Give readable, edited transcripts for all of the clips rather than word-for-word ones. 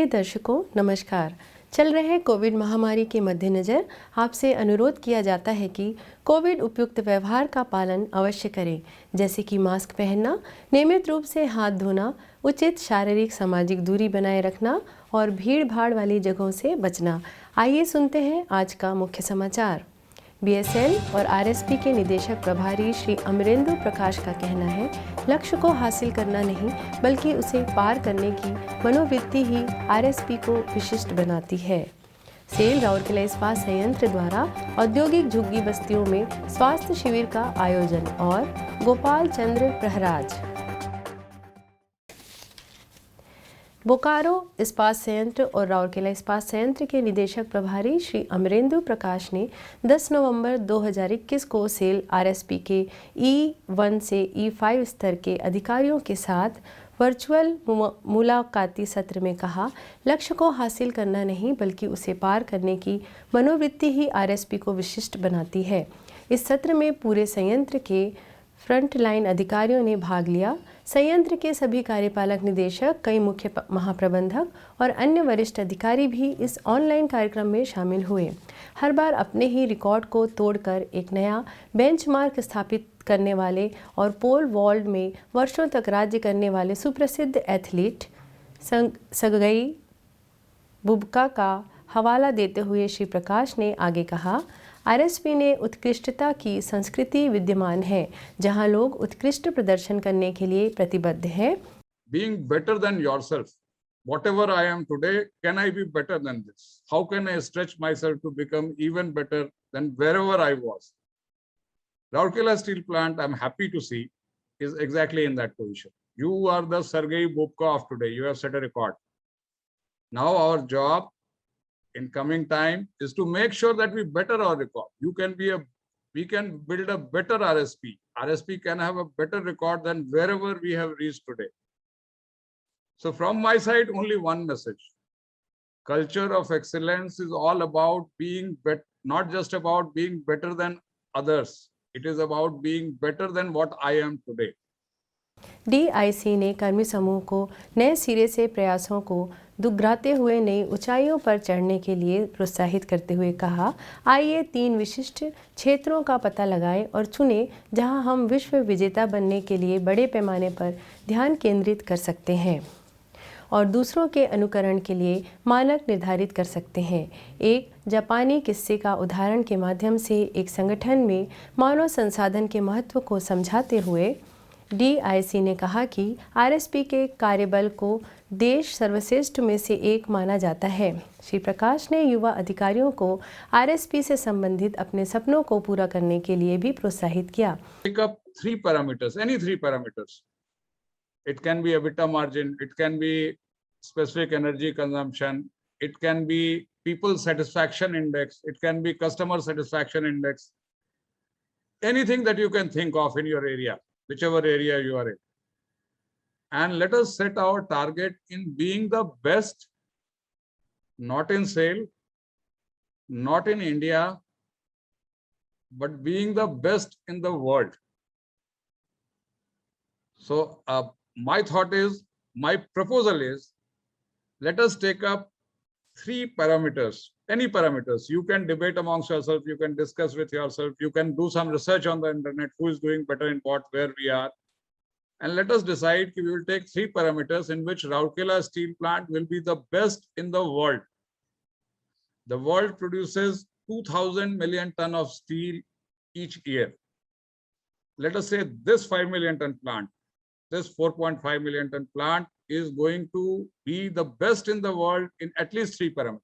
दर्शकों नमस्कार। चल रहे कोविड महामारी के मद्देनज़र आपसे अनुरोध किया जाता है कि कोविड उपयुक्त व्यवहार का पालन अवश्य करें, जैसे कि मास्क पहनना, नियमित रूप से हाथ धोना, उचित शारीरिक सामाजिक दूरी बनाए रखना और भीड़ भाड़ वाली जगहों से बचना। आइए सुनते हैं आज का मुख्य समाचार। बीएसएल और आरएसपी के निदेशक प्रभारी श्री अमरेंद्र प्रकाश का कहना है, लक्ष्य को हासिल करना नहीं बल्कि उसे पार करने की मनोवृत्ति ही आरएसपी को विशिष्ट बनाती है। सेल राउरकेला इस्पात संयंत्र द्वारा औद्योगिक झुग्गी बस्तियों में स्वास्थ्य शिविर का आयोजन और गोपाल चंद्र प्रहराज। बोकारो इस्पात संयंत्र और राउरकेला इस्पात संयंत्र के निदेशक प्रभारी श्री अमरेंद्र प्रकाश ने 10 नवंबर 2021 को सेल आरएसपी के E1 से E5 स्तर के अधिकारियों के साथ वर्चुअल मुलाकाती सत्र में कहा, लक्ष्य को हासिल करना नहीं बल्कि उसे पार करने की मनोवृत्ति ही आरएसपी को विशिष्ट बनाती है। इस सत्र में पूरे संयंत्र के फ्रंटलाइन अधिकारियों ने भाग लिया। संयंत्र के सभी कार्यपालक निदेशक, कई मुख्य महाप्रबंधक और अन्य वरिष्ठ अधिकारी भी इस ऑनलाइन कार्यक्रम में शामिल हुए। हर बार अपने ही रिकॉर्ड को तोड़कर एक नया बेंचमार्क स्थापित करने वाले और पोल वॉल्ट में वर्षों तक राज्य करने वाले सुप्रसिद्ध एथलीट सगई बुबका का हवाला देते हुए श्री प्रकाश ने आगे कहा, आरएसपी ने उत्कृष्टता की संस्कृति विद्यमान है, जहां लोग उत्कृष्ट प्रदर्शन करने के लिए प्रतिबद्ध हैं। Being better than yourself, whatever I am today, can I be better than this? How can I stretch myself to become even better than wherever I was? Rourkela Steel Plant, I'm happy to see, is exactly in that position. You are the Sergei Bubka of today. You have set a record. Now our job in coming time is to make sure that we better our record. We can build a better RSP. RSP can have a better record than wherever we have reached today. So from my side, only one message. Culture of excellence is all about being better, not just about being better than others. It is about being better than what I am today. DIC ने कर्मी समूह को नए सिरे से प्रयासों को दुगराते हुए नई ऊंचाइयों पर चढ़ने के लिए प्रोत्साहित करते हुए कहा, आइए 3 विशिष्ट क्षेत्रों का पता लगाएं और चुनें जहां हम विश्व विजेता बनने के लिए बड़े पैमाने पर ध्यान केंद्रित कर सकते हैं और दूसरों के अनुकरण के लिए मानक निर्धारित कर सकते हैं। एक जापानी किस्से का उदाहरण के माध्यम से एक संगठन में मानव संसाधन के महत्व को समझाते हुए डीआईसी ने कहा कि आरएसपी के कार्यबल को देश सर्वश्रेष्ठ में से एक माना जाता है। श्री प्रकाश ने युवा अधिकारियों को आरएसपी से संबंधित अपने सपनों को पूरा करने के लिए भी प्रोत्साहित किया। Pick up 3 parameters, any 3 parameters. It can be EBITDA margin, it can be specific energy consumption, it can be people satisfaction index, it can be customer satisfaction index, anything that you can think of in your area, whichever area you are in. And let us set our target in being the best, not in sale, not in India, but being the best in the world. So my thought is, my proposal is, let us take up 3 parameters, any parameters. You can debate amongst yourself, you can discuss with yourself, you can do some research on the internet, who is doing better in what, where we are. And let us decide we will take 3 parameters in which Rourkela Steel Plant will be the best in the world. The world produces 2,000 million ton of steel each year. Let us say this 5 million ton plant, this 4.5 million ton plant is going to be the best in the world in at least 3 parameters.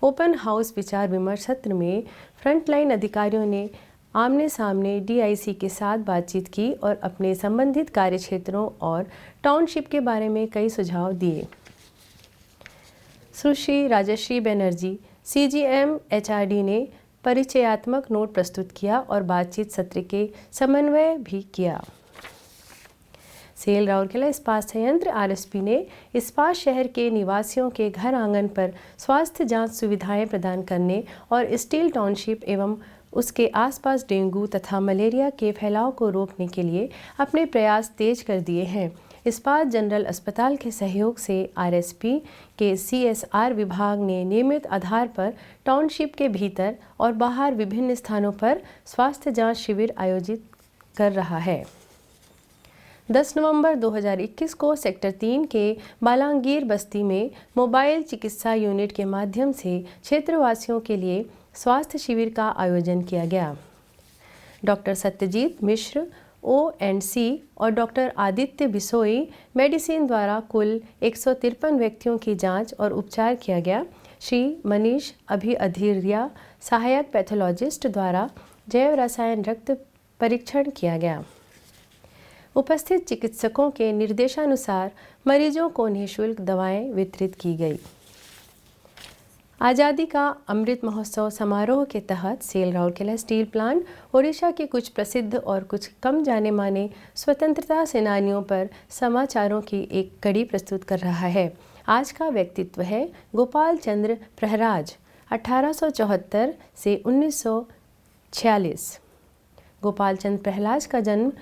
Open house विचार विमर्श सत्र में frontline अधिकारियों ने आमने सामने DIC के साथ बातचीत की और अपने संबंधित कार्यक्षेत्रों और टाउनशिप के बारे में कई सुझाव दिए। सुश्री राजश्री बनर्जी सीजीएम एचआरडी ने परिचयात्मक नोट प्रस्तुत किया और बातचीत सत्र के समन्वय भी किया। सेल राउरकेला इस्पात संयंत्र आरएसपी ने इस्पात शहर के निवासियों के घर आंगन पर स्वास्थ्य जांच सुविधाएं प्रदान करने और स्टील टाउनशिप एवं उसके आसपास डेंगू तथा मलेरिया के फैलाव को रोकने के लिए अपने प्रयास तेज कर दिए हैं। इस्पात जनरल अस्पताल के सहयोग से आरएसपी के सीएसआर विभाग ने नियमित आधार पर टाउनशिप के भीतर और बाहर विभिन्न स्थानों पर स्वास्थ्य जांच शिविर आयोजित कर रहा है। 10 नवंबर 2021 को सेक्टर 3 के बालांगीर बस्ती में मोबाइल चिकित्सा यूनिट के माध्यम से क्षेत्रवासियों के लिए स्वास्थ्य शिविर का आयोजन किया गया। डॉक्टर सत्यजीत मिश्र ONC और डॉक्टर आदित्य बिसोई मेडिसिन द्वारा कुल 153 व्यक्तियों की जांच और उपचार किया गया। श्री मनीष अभिअधीरिया सहायक पैथोलॉजिस्ट द्वारा जैव रसायन रक्त परीक्षण किया गया। उपस्थित चिकित्सकों के निर्देशानुसार मरीजों को निःशुल्क दवाएं वितरित की गई। आज़ादी का अमृत महोत्सव समारोह के तहत सेल राउरकेला स्टील प्लांट ओडिशा के कुछ प्रसिद्ध और कुछ कम जाने माने स्वतंत्रता सेनानियों पर समाचारों की एक कड़ी प्रस्तुत कर रहा है। आज का व्यक्तित्व है गोपाल चंद्र प्रहराज, 1874 से 1946। गोपाल चंद्र प्रहलाज का जन्म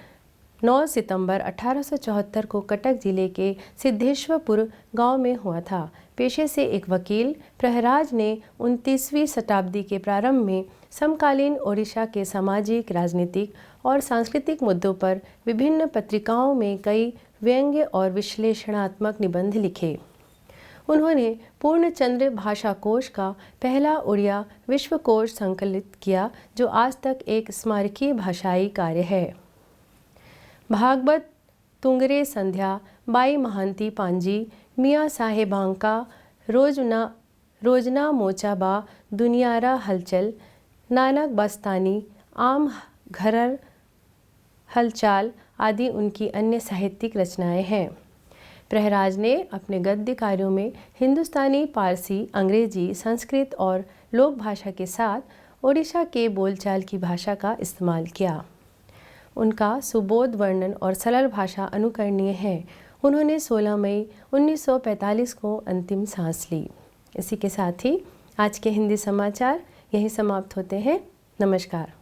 9 सितंबर 1874 को कटक जिले के सिद्धेश्वरपुर गांव में हुआ था। पेशे से एक वकील, प्रहराज ने 29वीं शताब्दी के प्रारंभ में समकालीन ओडिशा के सामाजिक, राजनीतिक और सांस्कृतिक मुद्दों पर विभिन्न पत्रिकाओं में कई व्यंग्य और विश्लेषणात्मक निबंध लिखे। उन्होंने पूर्णचंद्र भाषाकोश का पहला उड़िया विश्वकोश संकलित किया, जो आज तक एक स्मारकीय भाषाई कार्य है। भागवत, तुंगरे संध्या, बाई महांती पांजी, मियाँ साहेबांका, रोजना मोचाबा, दुनियारा हलचल, नानक बस्तानी, आम घरर हलचाल आदि उनकी अन्य साहित्यिक रचनाएं हैं। प्रहराज ने अपने गद्य कार्यों में हिंदुस्तानी, पारसी, अंग्रेजी, संस्कृत और लोक भाषा के साथ ओडिशा के बोलचाल की भाषा का इस्तेमाल किया। उनका सुबोध वर्णन और सरल भाषा अनुकरणीय है। उन्होंने 16 मई 1945 को अंतिम सांस ली। इसी के साथ ही आज के हिंदी समाचार यहीं समाप्त होते हैं। नमस्कार।